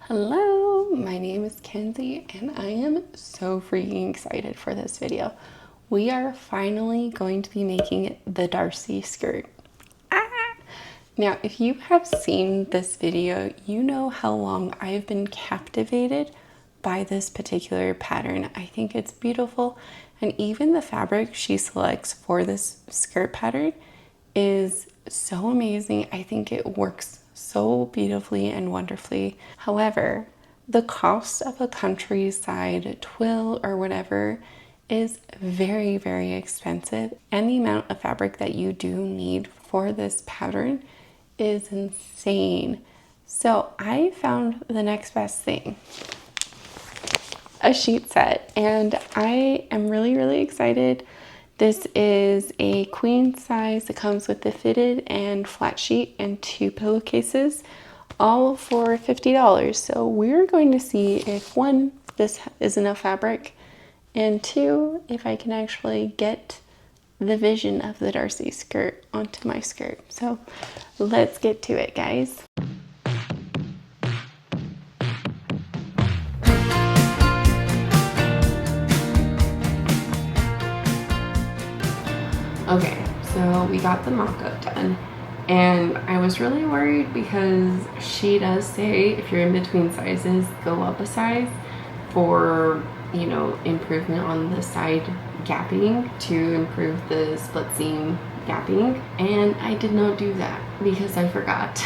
Hello, my name is Kenzie and I am so freaking excited for this video. We are finally going to be making the Darcy skirt. Now, if you have seen this video, you know how long I've been captivated by this particular pattern. I think it's beautiful, and even the fabric she selects for this skirt pattern is so amazing. I think it works so beautifully and wonderfully. However, the cost of a countryside twill or whatever is very, very expensive, and the amount of fabric that you do need for this pattern is insane. So I found the next best thing, a sheet set, and I am really, really excited. This is a queen size. It comes with the fitted and flat sheet and 2 pillowcases, all for $50. So we're going to see if one, this is enough fabric, and two, if I can actually get the vision of the Darcy skirt onto my skirt. So let's get to it, guys. Okay, so we got the mock-up done, and I was really worried because she does say if you're in between sizes, go up a size for, you know, improvement on the side gapping to improve the split seam gapping, and I did not do that because I forgot.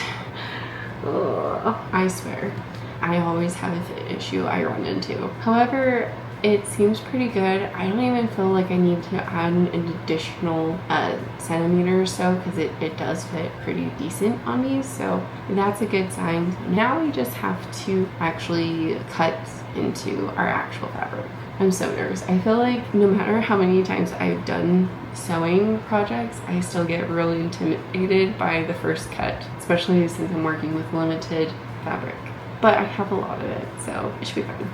Ugh, I swear, I always have a fit issue I run into. However, it seems pretty good. I don't even feel like I need to add an additional centimeter or so because it does fit pretty decent on me, so that's a good sign. Now we just have to actually cut into our actual fabric. I'm so nervous. I feel like no matter how many times I've done sewing projects, I still get really intimidated by the first cut, especially since I'm working with limited fabric. But I have a lot of it, so it should be fine.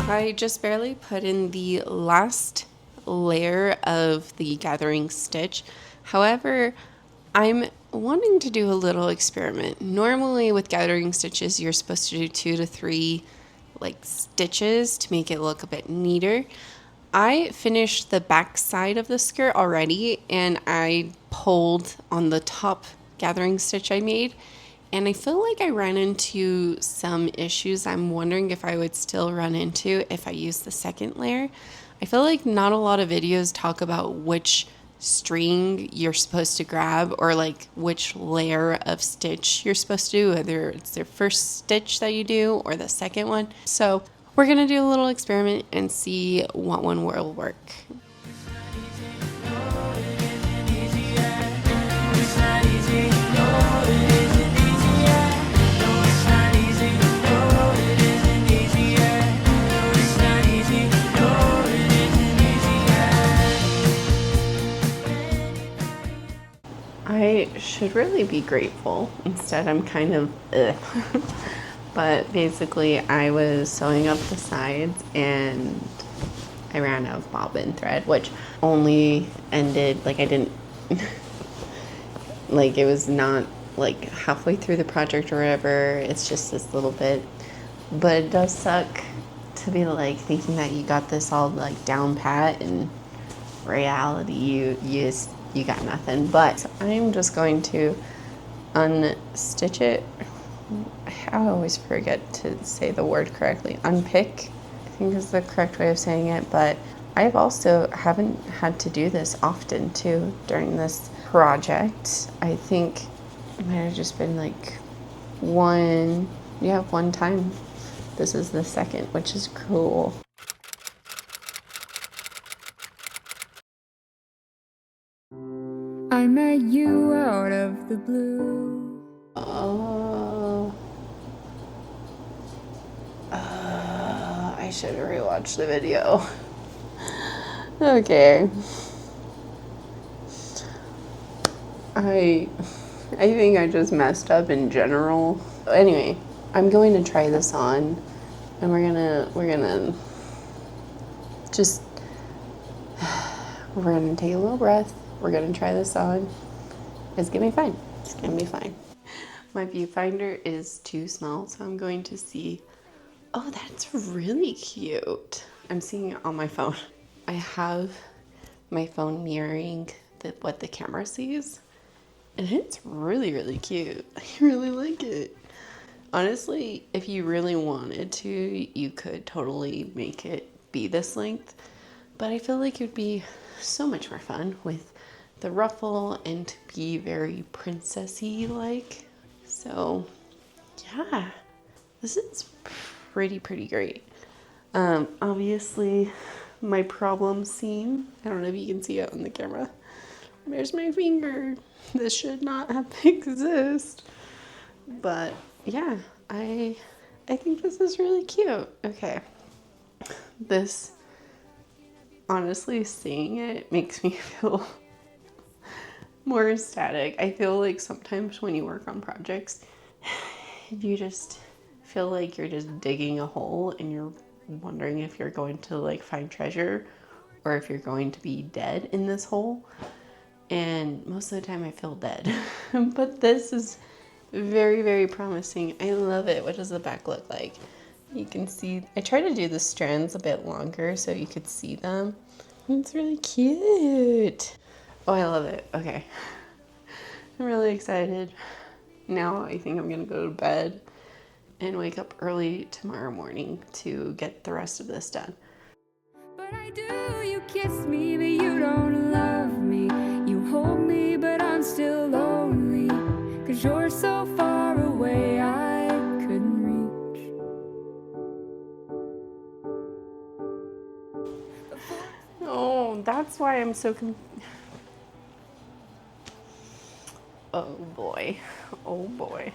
I just barely put in the last layer of the gathering stitch. However, I'm wanting to do a little experiment. Normally with gathering stitches, you're supposed to do 2 to 3 like stitches to make it look a bit neater. I finished the back side of the skirt already, and I pulled on the top gathering stitch I made, and I feel like I ran into some issues I'm wondering if I would still run into if I use the second layer. I feel like not a lot of videos talk about which string you're supposed to grab or like which layer of stitch you're supposed to do, whether it's the first stitch that you do or the second one. So we're gonna do a little experiment and see what one will work. I should really be grateful. Instead, I'm kind of ugh. But basically, I was sewing up the sides and I ran out of bobbin thread, which only ended, like I didn't, like it was not like halfway through the project or whatever. It's just this little bit. But it does suck to be like thinking that you got this all like down pat, and reality you got nothing. But I'm just going to unstitch it. I always forget to say the word correctly. Unpick, I think is the correct way of saying it. But I've also haven't had to do this often too during this project. I think it might have just been like one time. This is the second, which is cool. I met you out of the blue. I should have rewatched the video. Okay. I think I just messed up in general. Anyway, I'm going to try this on, and we're gonna just we're gonna take a little breath. We're gonna try this on. It's gonna be fine. It's gonna be fine. My viewfinder is too small, so I'm going to see. Oh, that's really cute. I'm seeing it on my phone. I have my phone mirroring what the camera sees, and it's really, really cute. I really like it. Honestly, if you really wanted to, you could totally make it be this length, but I feel like it would be so much more fun with the ruffle and to be very princessy like. So yeah, this is pretty great. Obviously my problem seam, I don't know if you can see it on the camera. There's my finger. This should not have exist. But yeah, I think this is really cute. Okay. This, honestly, seeing it makes me feel more ecstatic. I feel like sometimes when you work on projects, you just feel like you're just digging a hole and you're wondering if you're going to like find treasure or if you're going to be dead in this hole. And most of the time I feel dead. But this is very promising. I love it. What does the back look like? You can see, I try to do the strands a bit longer so you could see them. It's really cute. Oh, I love it. Okay. I'm really excited. Now I think I'm gonna go to bed and wake up early tomorrow morning to get the rest of this done. But I do, you kiss me, but you don't love me. You hold me, but I'm still lonely. 'Cause you're so far away, I couldn't reach. Oh, that's why I'm so oh boy. Oh boy.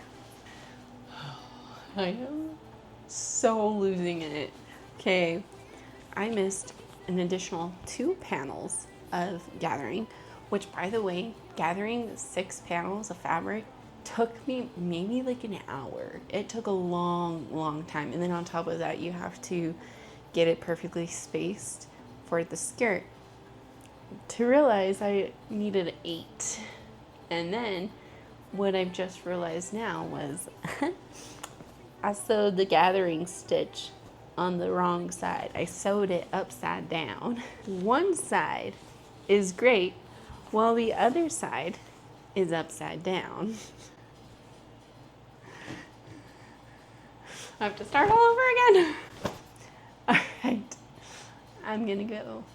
I am so losing it. Okay, I missed an additional 2 panels of gathering, which, by the way, gathering 6 panels of fabric took me maybe like an hour. It took a long time. And then on top of that, you have to get it perfectly spaced for the skirt. To realize I needed 8. And then what I've just realized now was I sewed the gathering stitch on the wrong side. I sewed it upside down. One side is great, while the other side is upside down. I have to start all over again. All right, I'm gonna go.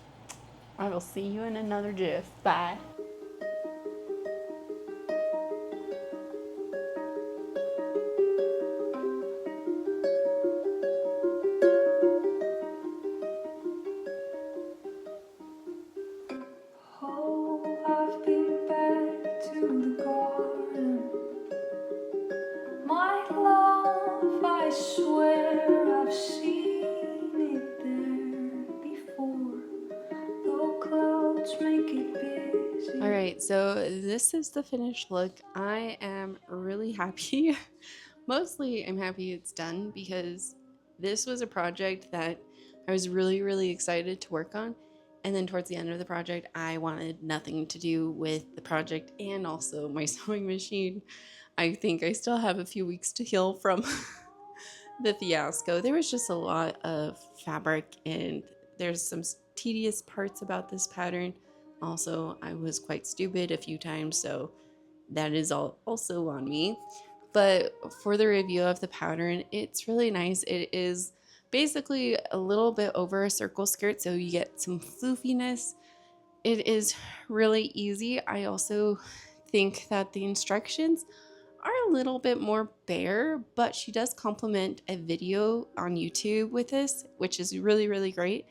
I will see you in another GIF. Bye. Oh, I've been back to the garden. My love, I swear I've seen it there before. Though clouds make it busy. All right, so this is the finished look. I am really happy. Mostly I'm happy it's done because this was a project that I was really excited to work on. And then towards the end of the project, I wanted nothing to do with the project and also my sewing machine. I think I still have a few weeks to heal from the fiasco. There was just a lot of fabric and there's some tedious parts about this pattern. Also, I was quite stupid a few times, so that is also on me. But for the review of the pattern, it's really nice. It is basically a little bit over a circle skirt, so you get some floofiness. It is really easy. I also think that the instructions are a little bit more bare, but she does complement a video on YouTube with this, which is really great.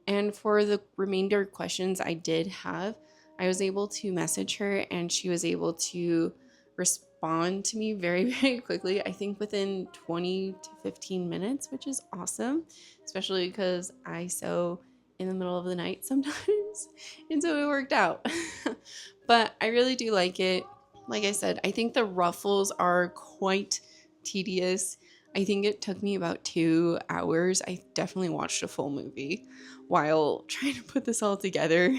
And for the remainder questions I did have, I was able to message her and she was able to respond to me very quickly. I think within 20 to 15 minutes, which is awesome, especially because I sew in the middle of the night sometimes. things. And so it worked out. But I really do like it. Like I said, I think the ruffles are quite tedious. I think it took me about 2 hours. I definitely watched a full movie while trying to put this all together.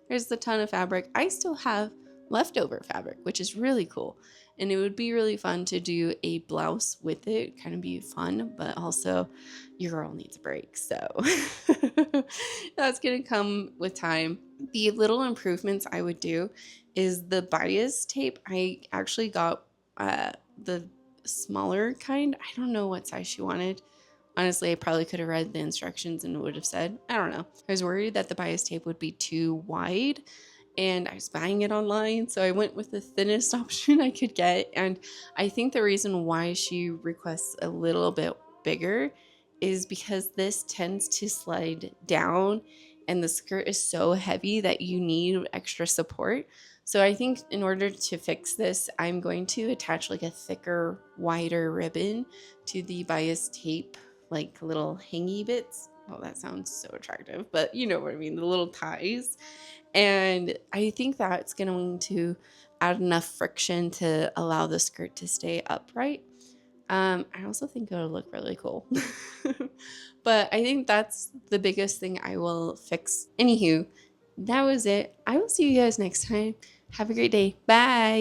There's a ton of fabric. I still have leftover fabric, which is really cool. And it would be really fun to do a blouse with it, kind of be fun, but also your girl needs a break. So that's going to come with time. The little improvements I would do is the bias tape. I actually got the smaller kind. I don't know what size she wanted. Honestly, I probably could have read the instructions and would have said, I don't know. I was worried that the bias tape would be too wide and I was buying it online. So I went with the thinnest option I could get. And I think the reason why she requests a little bit bigger is because this tends to slide down and the skirt is so heavy that you need extra support. So I think in order to fix this, I'm going to attach like a thicker, wider ribbon to the bias tape, like little hangy bits. Oh, that sounds so attractive, but you know what I mean, the little ties. And I think that's going to add enough friction to allow the skirt to stay upright. I also think it'll look really cool. But I think that's the biggest thing I will fix. Anywho, that was it. I will see you guys next time. Have a great day. Bye.